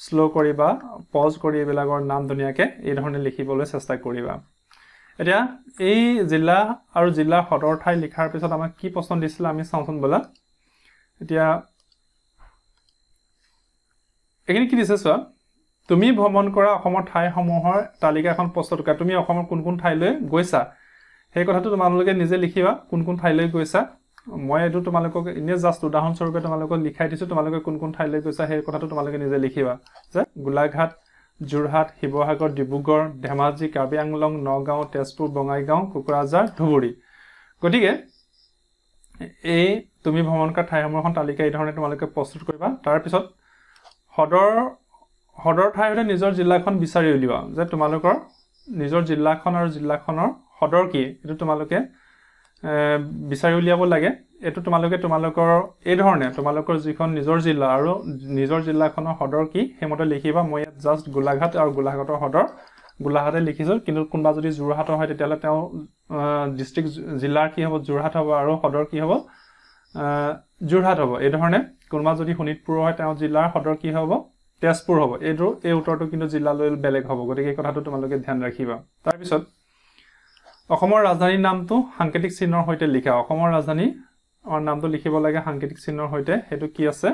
স্লো কৰিবা পজ কৰি এইবিলাকৰ নাম ধুনীয়াকে এই ধৰণে লিখিবলৈ চেষ্টা কৰিবা এতিয়া এই জিলা আৰু জিলা সদৰ ঠাই লিখাৰ পিছত আমাক কি প্ৰশ্ন দিছিল আমি চাওঁচোন বলা এতিয়া এইখিনি কি দিছে চোৱা তুমি ভ্ৰমণ কৰা অসমৰ ঠাইসমূহৰ তালিকা এখন প্ৰস্তুত কৰা তুমি অসমৰ কোন ঠাইলৈ গৈছা সেই কথাটো তোমালোকে নিজে লিখিবা কোন ঠাইলৈ গৈছা মই এটো তোমালোকক ইনে জাস্ট উদাহৰণ স্বৰূপে তোমালোকক লিখাই দিছো তোমালোকে কোন ঠাইলৈ গৈছা সেই কথাটো তোমালোকে নিজে লিখিবা যে গোলাঘাট যোৰহাট, শিৱসাগৰ, ডিব্ৰুগড়, ধেমাজি, কাৰ্বি আংলং, নগাঁও, তেজপুৰ, বঙাইগাঁও, কোকৰাঝাৰ, ধুবুৰী। গতিকে এই তুমি ভ্ৰমণ কৰা ঠাইসমূহৰ তালিকা এই ধৰণে তোমালোকে প্ৰস্তুত কৰিবা। তাৰপিছত সদৰ ঠাইৰ সৈতে নিজৰ জিলাখন বিচাৰি উলিওৱা, যে তোমালোকৰ নিজৰ জিলাখন আৰু জিলাখনৰ সদৰ কি এইটো তোমালোকে বিচাৰি উলিয়াব লাগে। এইটো তোমালোকৰ এই ধৰণে তোমালোকৰ যিখন নিজৰ জিলা আৰু নিজৰ জিলাখনৰ সদৰ কি সেইমতে লিখিবা। মই ইয়াত জাষ্ট গোলাঘাট আৰু গোলাঘাটৰ সদৰ গোলাঘাটে লিখিছোঁ, কিন্তু কোনোবা যদি যোৰহাটৰ হয় তেতিয়াহ'লে তেওঁ ডিষ্ট্ৰিক্ট জিলাৰ কি হ'ব যোৰহাট হ'ব আৰু সদৰ কি হ'ব যোৰহাট হ'ব। এই ধৰণে কোনোবা যদি শোণিতপুৰ হয় তেওঁ জিলাৰ সদৰ কি হ'ব তেজপুৰ হ'ব। এই উত্তৰটো কিন্তু জিলালৈ বেলেগ হ'ব, গতিকে এই কথাটো তোমালোকে ধ্যান ৰাখিবা। তাৰপিছত অসমৰ ৰাজধানীৰ নামটো সাংকেতিক চিহ্নৰ সৈতে লিখা। অসমৰ ৰাজধানী নামটো লিখিব লাগে সাংকেতিক চিহ্নৰ সৈতে। সেইটো কি আছে?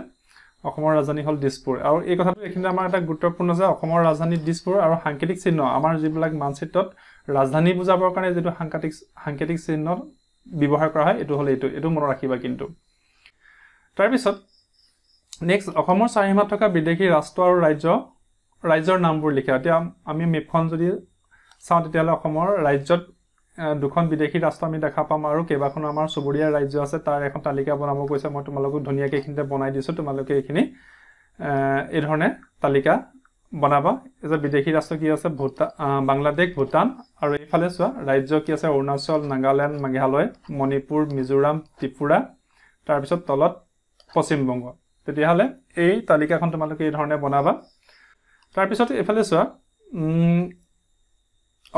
অসমৰ ৰাজধানী হ'ল দিছপুৰ। আৰু এই কথাটো এইখিনি আমাৰ এটা গুৰুত্বপূৰ্ণ যে অসমৰ ৰাজধানী দিছপুৰ আৰু সাংকেতিক চিহ্ন আমাৰ যিবিলাক মানচিত্ৰত ৰাজধানী বুজাবৰ কাৰণে যিটো সাংকেতিক চিহ্ন ব্যৱহাৰ কৰা হয় এইটো হ'ল এইটো মনত ৰাখিবা কিন্তু। তাৰপিছত নেক্সট অসমৰ চাৰিসীমাত থকা বিদেশী ৰাষ্ট্ৰ আৰু ৰাজ্যৰ নামবোৰ লিখা। এতিয়া আমি মেপখন যদি চাওঁ তেতিয়াহ'লে অসমৰ ৰাজ্যত দুখন বিদেশী ৰাষ্ট্ৰ আমি দেখা পাম আৰু কেইবাখনো আমাৰ চুবুৰীয়া ৰাজ্য আছে। তাৰ এখন তালিকা বনাব কৈছে, মই তোমালোকক ধুনীয়াকৈ এইখিনিতে বনাই দিছোঁ। তোমালোকে এইখিনি এই ধৰণে তালিকা বনাবা যে বিদেশী ৰাষ্ট্ৰ কি আছে বাংলাদেশ, ভূটান, আৰু এইফালে চোৱা ৰাজ্য কি আছে অৰুণাচল, নাগালেণ্ড, মেঘালয়, মণিপুৰ, মিজোৰাম, ত্ৰিপুৰা, তাৰপিছত তলত পশ্চিমবংগ। তেতিয়াহ'লে এই তালিকাখন তোমালোকে এই ধৰণে বনাবা। তাৰপিছত এইফালে চোৱা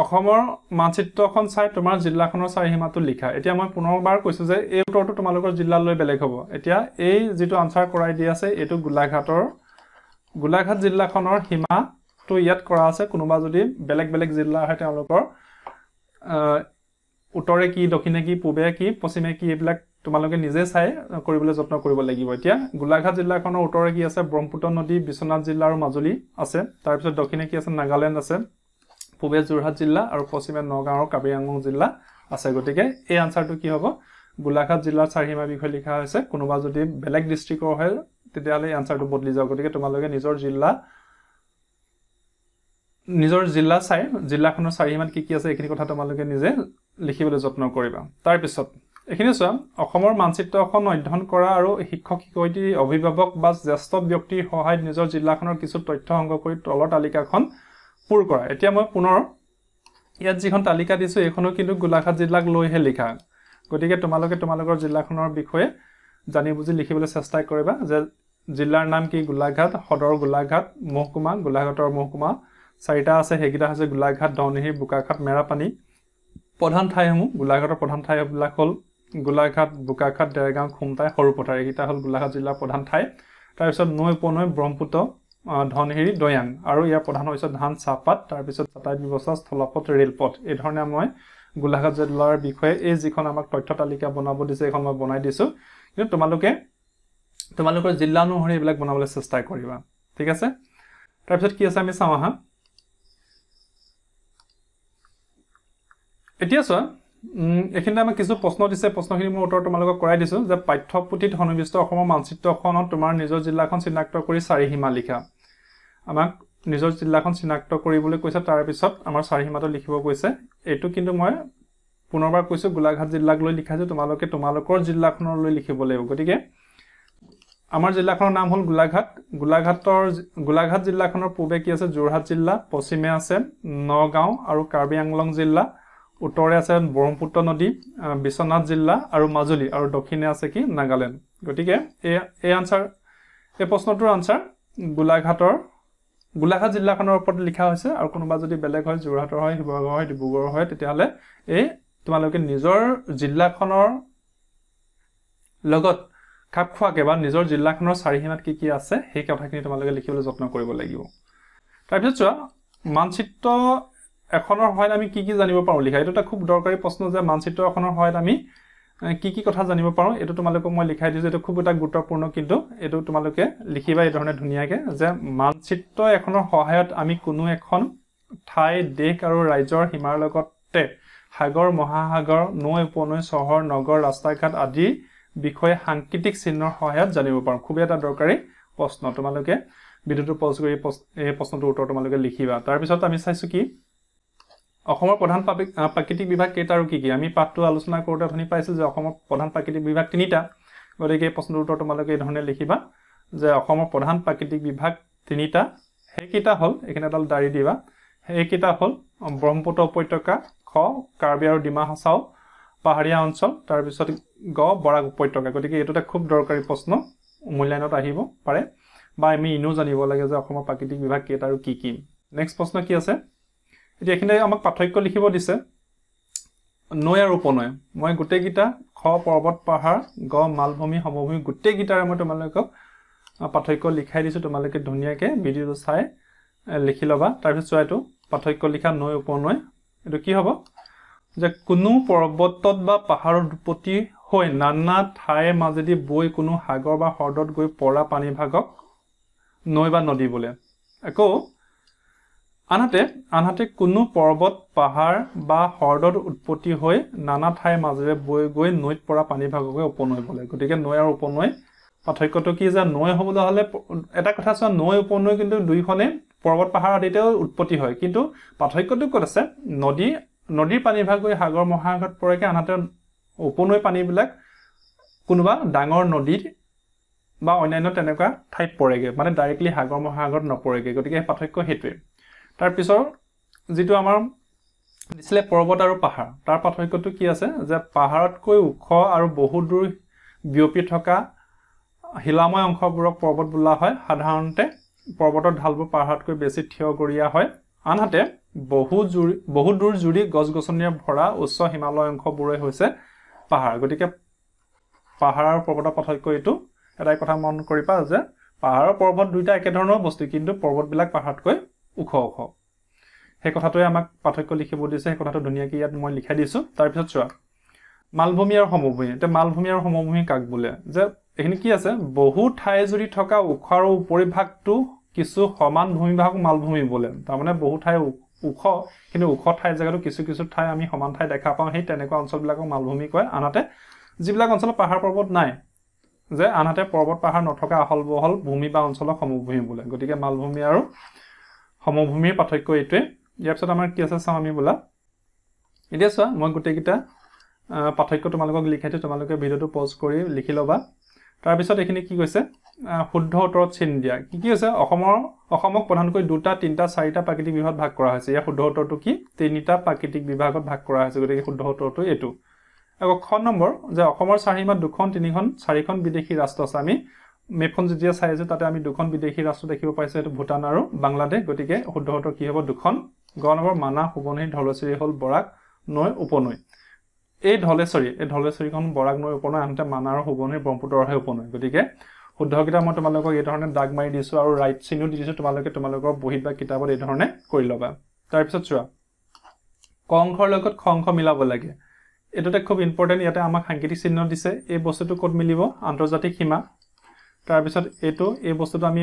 অসমৰ মানচিত্ৰখন চাই তোমাৰ জিলাখনৰ চাৰিসীমাটো লিখা। এতিয়া মই পুনৰবাৰ কৈছোঁ যে এই উত্তৰটো তোমালোকৰ জিলালৈ বেলেগ হ'ব। এতিয়া এই যিটো আনচাৰ কৰাই দি আছে এইটো গোলাঘাট জিলাখনৰ সীমাটো ইয়াত কৰা আছে। কোনোবা যদি বেলেগ বেলেগ জিলা হয় তেওঁলোকৰ উত্তৰে কি, দক্ষিণে কি, পূবে কি, পশ্চিমে কি এইবিলাক তোমালোকে নিজে চাই কৰিবলৈ যত্ন কৰিব লাগিব। এতিয়া গোলাঘাট জিলাখনৰ উত্তৰে কি আছে ব্ৰহ্মপুত্ৰ নদী, বিশ্বনাথ জিলা আৰু মাজুলী আছে। তাৰপিছত দক্ষিণে কি আছে নাগালেণ্ড আছে, পূবে যোৰহাট জিলা আৰু পশ্চিমে নগাঁও আৰু কাৰ্বি আংলং জিলা আছে। গতিকে এই আনচাৰটো কি হ'ব গোলাঘাট জিলাৰ চাৰিসীমাৰ বিষয়ে লিখা হৈছে। কোনোবা যদি বেলেগ ডিষ্ট্ৰিক্টৰ হয় তেতিয়াহ'লে এই আনচাৰটো বদলি যাব। গতিকে তোমালোকে নিজৰ জিলা চাই জিলাখনৰ চাৰিসীমাত কি আছে এইখিনি কথা তোমালোকে নিজে লিখিবলৈ যত্ন কৰিবা। তাৰপিছত এইখিনি চোৱা অসমৰ মানচিত্ৰখন অধ্যয়ন কৰা আৰু শিক্ষক, শিক্ষয়িত্ৰী, অভিভাৱক বা জ্যেষ্ঠ ব্যক্তিৰ সহায়ত নিজৰ জিলাখনৰ কিছু তথ্য সংগ্ৰহ কৰি তলৰ তালিকাখন পূৰ কৰা। এতিয়া মই পুনৰ ইয়াত যিখন তালিকা দিছোঁ এইখনো কিন্তু গোলাঘাট জিলাক লৈহে লিখা। গতিকে তোমালোকে তোমালোকৰ জিলাখনৰ বিষয়ে জানি বুজি লিখিবলৈ চেষ্টা কৰিবা যে জিলাৰ নাম কি গোলাঘাট, সদৰ গোলাঘাট, মহকুমা গোলাঘাটৰ মহকুমা 4টা আছে। সেইকেইটা হৈছে গোলাঘাট, ধনশিৰি, বোকাখাট, মেৰাপানী। প্ৰধান ঠাইসমূহ গোলাঘাটৰ প্ৰধান ঠাইবিলাক হ'ল গোলাঘাট, বোকাখাট, দেৰগাঁও, খুমটাই, সৰুপথাৰ। এইকেইটা হ'ল গোলাঘাট জিলাৰ প্ৰধান ঠাই। তাৰপিছত নৈ উপনৈ, ব্ৰহ্মপুত্ৰ, ধনশিৰি, দৈয়াং, আৰু ইয়াৰ প্ৰধান হৈছে ধান, চাহপাত, তাৰপিছত যাতায়াত ব্যৱস্থা, স্থলপথ, ৰেলপথ। এই ধৰণে মই গোলাঘাট জিলাৰ বিষয়ে এই যিখন আমাক তথ্য তালিকা বনাব দিছে এইখন মই বনাই দিছোঁ। কিন্তু তোমালোকৰ জিলা অনুসৰি এইবিলাক বনাবলৈ চেষ্টা কৰিবা, ঠিক আছে। তাৰপিছত কি আছে আমি চাওঁ আহা। এতিয়া চোৱা এইখিনিতে আমাক কিছু প্ৰশ্ন দিছে। প্ৰশ্নখিনি মই উত্তৰ তোমালোকক কৰাই দিছোঁ যে পাঠ্যপুথিত সন্নিৱিষ্ট অসমৰ মানচিত্ৰখনত তোমাৰ নিজৰ জিলাখন চিনাক্ত কৰি চাৰিসীমা লিখা। আমাক নিজৰ জিলাখন চিনাক্ত কৰিবলৈ কৈছে, তাৰপিছত আমাৰ চাৰিসীমাটো লিখিব কৈছে। এইটো কিন্তু মই পুনৰবাৰ কৈছোঁ গোলাঘাট জিলাক লৈ লিখাইছোঁ, তোমালোকে তোমালোকৰ জিলাখনলৈ লিখিব লাগিব। গতিকে আমাৰ জিলাখনৰ নাম হ'ল গোলাঘাট। গোলাঘাট জিলাখনৰ পূবে কি আছে যোৰহাট জিলা, পশ্চিমে আছে নগাঁও আৰু কাৰ্বি আংলং জিলা, উত্তৰে আছে ব্ৰহ্মপুত্ৰ নদী, বিশ্বনাথ জিলা আৰু মাজুলী, আৰু দক্ষিণে আছে কি নাগালেণ্ড। গতিকে এই প্ৰশ্নটোৰ আনচাৰ গোলাঘাট জিলাখনৰ ওপৰত লিখা হৈছে। আৰু কোনোবা যদি বেলেগ হয় যোৰহাটৰ হয়, শিৱসাগৰ হয়, ডিব্ৰুগড়ৰ হয় তেতিয়াহ'লে তোমালোকে নিজৰ জিলাখনৰ লগত খাপ খোৱাকৈ বা নিজৰ জিলাখনৰ চাৰিসীমাত কি আছে সেই কথাখিনি তোমালোকে লিখিবলৈ যত্ন কৰিব লাগিব। তাৰপিছত চোৱা মানচিত্ৰ এখনৰ সহায়ত আমি কি জানিব পাৰোঁ লিখা। এইটো এটা খুব দৰকাৰী প্ৰশ্ন যে মানচিত্ৰ এখনৰ সহায়ত আমি কি কথা জানিব পাৰোঁ। এইটো তোমালোকক মই লিখাই দিছোঁ। এইটো খুব এটা গুৰুত্বপূৰ্ণ, কিন্তু এইটো তোমালোকে লিখিবা এই ধৰণে ধুনীয়াকৈ যে মানচিত্ৰ এখনৰ সহায়ত আমি কোনো এখন ঠাই, দেশ আৰু ৰাজ্যৰ সীমাৰ লগতে সাগৰ, মহাসাগৰ, নৈ, উপনৈ, চহৰ, নগৰ, ৰাস্তা ঘাট আদিৰ বিষয়ে সাংকেতিক চিহ্নৰ সহায়ত জানিব পাৰোঁ। খুবেই এটা দৰকাৰী প্ৰশ্ন। তোমালোকে ভিডিঅ'টো পজ কৰি এই প্ৰশ্নটোৰ উত্তৰ তোমালোকে লিখিবা তাৰপিছত আমি চাইছো কি অসমৰ প্ৰধান প্ৰাকৃতিক বিভাগ কেইটা আৰু কি আমি পাঠটো আলোচনা কৰোঁতে ধনি পাইছিল যে অসমৰ প্ৰধান প্ৰাকৃতিক বিভাগ তিনিটা গতিকে এই প্ৰশ্নটোৰ উত্তৰ তোমালোকে এই ধৰণে লিখিবা যে অসমৰ প্ৰধান প্ৰাকৃতিক বিভাগ তিনিটা সেইকেইটা হ'ল এখানে এডাল দাৰি দিবা সেইকেইটা হ'ল ব্ৰহ্মপুত্ৰ উপত্যকা খ কাৰ্বি আৰু ডিমা হাছাও পাহাৰীয়া অঞ্চল তাৰপিছত গ বৰাক উপত্যকা গতিকে এইটোতে খুব দৰকাৰী প্ৰশ্ন মূল্যায়নত আহিব পাৰে বা আমি ইনো জানিব লাগে যে অসমৰ প্ৰাকৃতিক বিভাগ কেইটা আৰু কি নেক্সট প্ৰশ্ন কি আছে এতিয়া এখানে আমাক পাৰ্থক্য লিখিব দিছে নৈ আৰু উপনৈ মই গোটেইকেইটা খ পৰ্বত পাহাৰ গ মালভূমি সমভূমি গোটেইকেইটাৰে মই তোমালোকক পাৰ্থক্য লিখাই দিছো তোমালোকে ধুনীয়াকৈ ভিডিঅ'টো চাই লিখি ল'বা তাৰপিছত চোৱাটো পাৰ্থক্য লিখা নৈ উপনৈ এটো কি হ'ব যে কোনো পৰ্বতত বা পাহাৰৰ দুপতি হৈ নানা ঠাইৰ মাজেদি বৈ কোনো সাগৰ বা হ্ৰদত গৈ পৰা পানী ভাগক নৈ বা নদী বোলে আকৌ আনহাতে কোনো পৰ্বত পাহাৰ বা হ্ৰদত উৎপত্তি হৈ নানা ঠাইৰ মাজেৰে বৈ গৈ নৈত পৰা পানী ভাগকে উপনৈ বোলে গতিকে নৈ আৰু উপনৈ পাৰ্থক্যটো কি যে নৈ হ'বলৈ হ'লে এটা কথা চোৱা নৈ উপনৈ কিন্তু দুইখনে পৰ্বত পাহাৰ আদিতে উৎপত্তি হয় কিন্তু পাৰ্থক্যটো ক'ত আছে নদীৰ পানী ভাগ গৈ সাগৰ মহাসাগৰত পৰেগে আনহাতে উপনৈ পানীবিলাক কোনোবা ডাঙৰ নদীৰ বা অন্যান্য তেনেকুৱা ঠাইত পৰেগে মানে ডাইৰেক্টলি সাগৰ মহাসাগৰত নপৰেগে গতিকে পাৰ্থক্য হেতুৱে তাৰ পিছৰ যেটো আমাৰ দিছিলে পৰ্বত আৰু পাহাৰ তাৰ পাৰ্থক্যটো কি আছে যে পাহাৰতকৈ ওখ আৰু বহু দূৰ বিয়পি থকা হিলাময় অংশবোৰক পৰ্বত বোলা হয় সাধাৰণতে পৰ্বতৰ ঢালবোৰ পাহাৰতকৈ বেছি থিয় গৰিয়া হয় আনহাতে বহু দূৰ জুৰি গছ-গছনিৰে ভৰা উচ্চ হিমালয় অংশবোৰে হৈছে পাহাৰ গতিকে পাহাৰ আৰু পৰ্বতৰ পাৰ্থক্য এইটো এটাই কথা মন কৰিবা যে পাহাৰ আৰু পৰ্বত দুইটা একে ধৰণৰ বস্তু কিন্তু পৰ্বতবিলাক পাহাৰতকৈ ওখ সেই কথাটোৱে আমাক পাৰ্থক্য লিখিব দিছে সেই কথাটো ধুনীয়াকৈ ইয়াত মই লিখাই দিছো তাৰ পিছত চোৱা মালভূমি আৰু সমভূমি এটা মালভূমি আৰু সমভূমি কাক বোলে যে এখিনি কি আছে বহু ঠাই জুৰি থকা ওখ আৰু উপৰিভাগটো কিছু সমান ভূমিভাগক মালভূমি বোলে তাৰ মানে বহু ঠাই ওখ কিন্তু ওখ ঠাই জায়গাটো কিছু ঠাই আমি সমান ঠাই দেখা পাওঁ সেই তেনেকুৱা অঞ্চলবিলাকক মালভূমি কয় আনহাতে যিবিলাক অঞ্চলত পাহাৰ পৰ্বত নাই যে আনহাতে পৰ্বত পাহাৰ নথকা আহল বহল ভূমি বা অঞ্চলক সমভূমি বোলে গতিকে মালভূমি আৰু সমভূমিৰ পাৰ্থক্য এইটোৱে ইয়াৰ পিছত আমাৰ কি আছে চাওঁ আমি বোলা এতিয়া চোৱা মই গোটেইকেইটা পাৰ্থক্য তোমালোকক লিখাইছো তোমালোকে ভিডিঅ'টো পজ কৰি লিখি ল'বা তাৰ পিছত এখিনি কি কৈছে শুদ্ধ উত্তৰত চিন দিয়া কি হৈছে অসমক প্ৰধানকৈ দুটা তিনিটা চাৰিটা প্ৰাকৃতিক বিভাগত ভাগ কৰা হৈছে ইয়াৰ শুদ্ধ উত্তৰটো কি তিনিটা প্ৰাকৃতিক বিভাগত ভাগ কৰা হৈছে গতিকে শুদ্ধ উত্তৰটো এইটো আকৌ খ নম্বৰ যে অসমৰ চাৰিসীমাত দুখন তিনিখন চাৰিখন বিদেশী ৰাষ্ট্ৰ আছে আমি মেপখন যেতিয়া চাই আছো তাতে আমি দুখন বিদেশী ৰাষ্ট্ৰ দেখিব পাইছো এটো ভূটান আৰু বাংলাদেশ গতিকে শুদ্ধ উত্তৰ কি হ'ব দুখন গ নম্বৰ মানাহ সোৱণশিৰি ধলেশ্বৰী হ'ল বৰাক নৈ উপনৈ এই ধলেশ্বৰীখন বৰাক নৈ উপনৈ আনহাতে মানাহ আৰু সোৱণশিৰি ব্ৰহ্মপুত্ৰৰহে উপনৈ গতিকে শুদ্ধকেইটা মই তোমালোকক এই ধৰণে দাগ মাৰি দিছো আৰু ৰাইট চিনো দি দিছো তোমালোকৰ বহিত বা কিতাপত এই ধৰণে কৰি ল'বা তাৰ পিছত চোৱা ক অংশৰ লগত খ অংশ মিলাব লাগে এটোতে খুব ইম্পৰ্টেন্ট ইয়াতে আমাক সাংকেতিক চিহ্ন দিছে এই বস্তুটো ক'ত মিলিব আন্তৰ্জাতিক সীমা তাৰ পিছত এই বস্তুটো আমি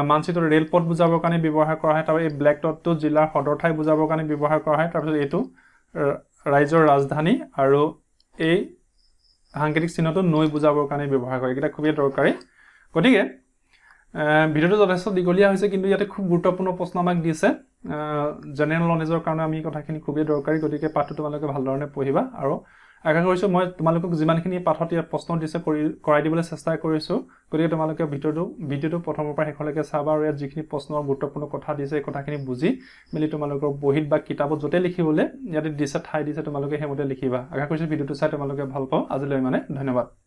মানচিত্ৰৰ ৰেলপথ বুজাবৰ কাৰণে ব্যৱহাৰ কৰা হয় তাৰ এই ব্লেক ডটটো জিলাৰ সদৰ ঠাই বুজাবৰ কাৰণে ব্যৱহাৰ কৰা হয় তাৰ পিছত এইটো ৰাজ্যৰ ৰাজধানী আৰু এই সাংকেতিক চিহ্নটো নৈ বুজাবৰ কাৰণে ব্যৱহাৰ কৰে এটা খুবই দৰকাৰী গতিকে ভিডিঅ'টো যথেষ্ট দীঘলীয়া হৈছে কিন্তু ইয়াতে খুব গুৰুত্বপূৰ্ণ প্ৰশ্ন আমাক দিছে জেনেৰেল নলেজৰ কাৰণে আমি কথাখিনি খুবই দৰকাৰী গতিকে পাঠটো তোমালোকে ভালদৰে পঢ়িবা আৰু আশা কৰিছো মই তোমালোকক যিমানখিনি পাঠত ইয়াত প্ৰশ্ন দিছে কৰাই দিবলৈ চেষ্টা কৰিছো গতিকে তোমালোকে ভিডিঅ'টো প্ৰথমৰ পৰা শেষলৈকে চাবা আৰু ইয়াত যিখিনি প্ৰশ্নৰ গুৰুত্বপূৰ্ণ কথা দিছে এই কথাখিনি বুজি মেলি তোমালোকৰ বহিত বা কিতাপত যতে লিখিবলৈ ইয়াতে দিছে ঠাই দিছে তোমালোকে হেমতে লিখিবা আশা কৰিছো ভিডিঅ'টো চাই তোমালোকে ভাল পাও আজিলৈ মানে ধন্যবাদ